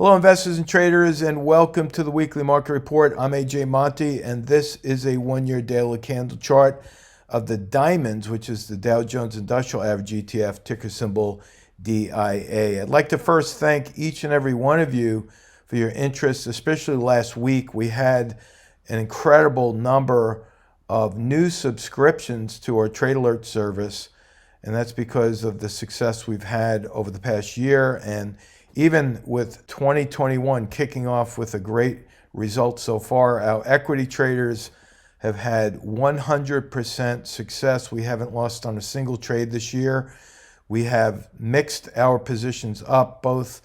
Hello, investors and traders, and welcome to the weekly market report. I'm AJ Monte, and this is a one-year daily candle chart of the diamonds, which is the Dow Jones Industrial Average ETF, ticker symbol DIA. I'd like to first thank each and every one of you for your interest, especially last week. We had an incredible number of new subscriptions to our Trade Alert service, and that's because of the success we've had over the past year, and even with 2021 kicking off with a great result so far. Our equity traders have had 100% success. We haven't lost on a single trade this year. We have mixed our positions up both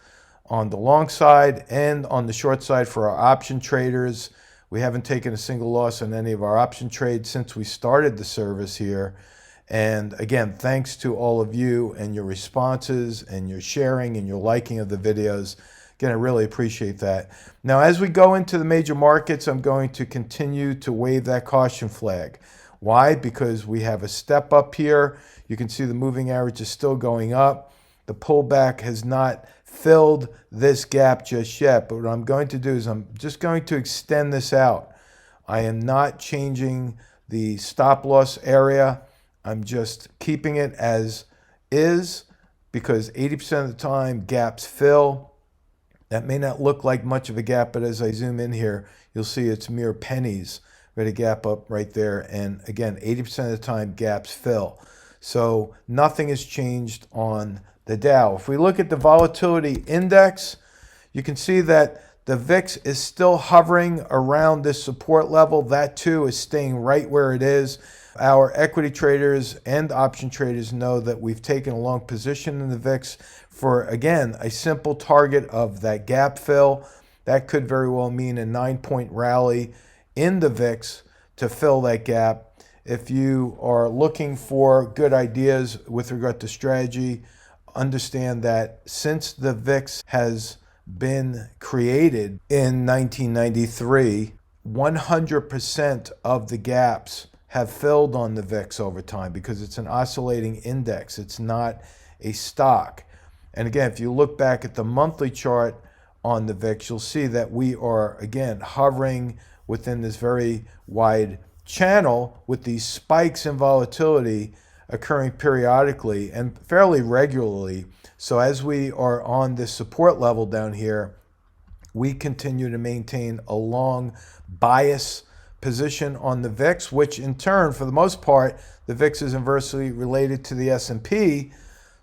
on the long side and on the short side for our option traders. We haven't taken a single loss on any of our option trades since we started the service here. And again, thanks to all of you and your responses and your sharing and your liking of the videos. Again, I really appreciate that. Now, as we go into the major markets, I'm going to continue to wave that caution flag. Why? Because we have a step up here. You can see the moving average is still going up. The pullback has not filled this gap just yet. But what I'm going to do is I'm just going to extend this out. I am not changing the stop loss area. I'm just keeping it as is because 80% of the time gaps fill. That may not look like much of a gap, but as I zoom in here, you'll see it's mere pennies. We had a gap up right there. And again, 80% of the time gaps fill. So nothing has changed on the Dow. If we look at the Volatility Index, you can see that the VIX is still hovering around this support level. That too is staying right where it is. Our equity traders and option traders know that we've taken a long position in the VIX for, again, a simple target of that gap fill. That could very well mean a 9-point rally in the VIX to fill that gap. If you are looking for good ideas with regard to strategy, understand that since the VIX has been created in 1993, 100% of the gaps have filled on the VIX over time because it's an oscillating index. It's not a stock. And again, if you look back at the monthly chart on the VIX, you'll see that we are, again, hovering within this very wide channel with these spikes in volatility occurring periodically and fairly regularly. So as we are on this support level down here, we continue to maintain a long bias position on the VIX, which in turn, for the most part, the VIX is inversely related to the S&P.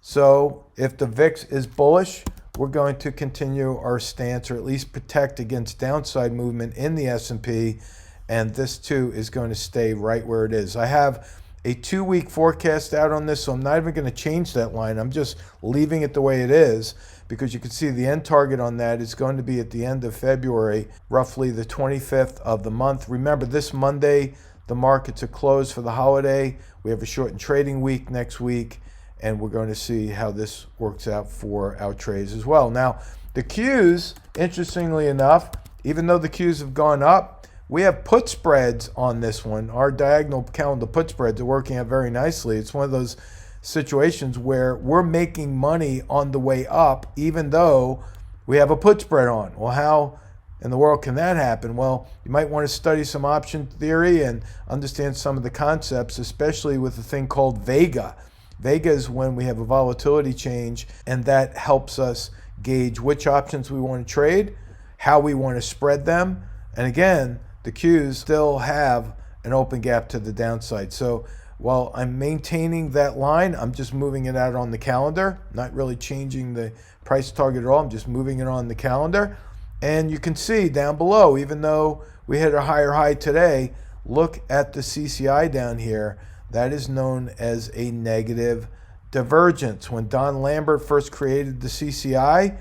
So if the VIX is bullish, we're going to continue our stance or at least protect against downside movement in the S&P. And this too is going to stay right where it is. I have a 2-week forecast out on this, so I'm not even going to change that line. I'm just leaving it the way it is because you can see the end target on that is going to be at the end of February, roughly the 25th of the month. Remember, this Monday, the markets are closed for the holiday. We have a shortened trading week next week, and we're going to see how this works out for our trades as well. Now, the Qs, interestingly enough, even though the Qs have gone up, we have put spreads on this one. Our diagonal calendar put spreads are working out very nicely. It's one of those situations where we're making money on the way up, even though we have a put spread on. Well, how in the world can that happen? Well, you might want to study some option theory and understand some of the concepts, especially with a thing called Vega. Vega is when we have a volatility change, and that helps us gauge which options we want to trade, how we want to spread them. And again, the Qs still have an open gap to the downside. So while I'm maintaining that line, I'm just moving it out on the calendar, not really changing the price target at all. I'm just moving it on the calendar. And you can see down below, even though we hit a higher high today, look at the CCI down here. That is known as a negative divergence. When Don Lambert first created the CCI,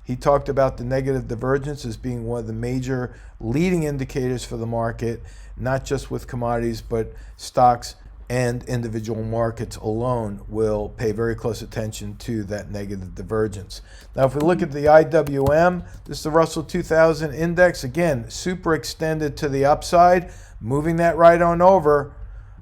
he talked about the negative divergence as being one of the major leading indicators for the market, not just with commodities, but stocks and individual markets alone will pay very close attention to that negative divergence. Now, if we look at the IWM, this is the Russell 2000 index. Again, super extended to the upside, moving that right on over.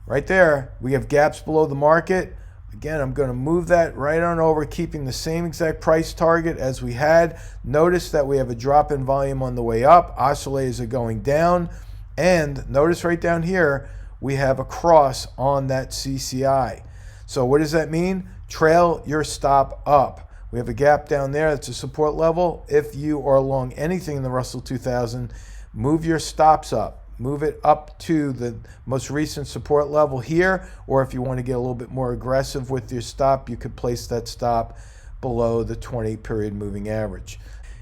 Right there, we have gaps below the market. Again, I'm going to move that right on over, keeping the same exact price target as we had. Notice that we have a drop in volume on the way up. Oscillators are going down. And notice right down here, we have a cross on that CCI. So what does that mean? Trail your stop up. We have a gap down there. That's a support level. If you are along anything in the Russell 2000, move your stops up. Move it up to the most recent support level here, or if you want to get a little bit more aggressive with your stop, you could place that stop below the 20-period moving average.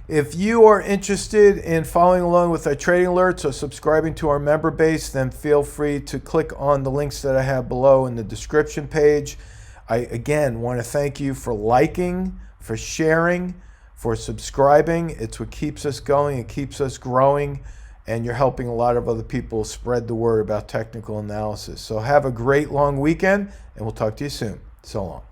If you are interested in following along with our trading alerts or subscribing to our member base, then feel free to click on the links that I have below in the description page. I, again, want to thank you for liking, for sharing, for subscribing. It's what keeps us going. It keeps us growing. And you're helping a lot of other people spread the word about technical analysis. So have a great long weekend, and we'll talk to you soon. So long.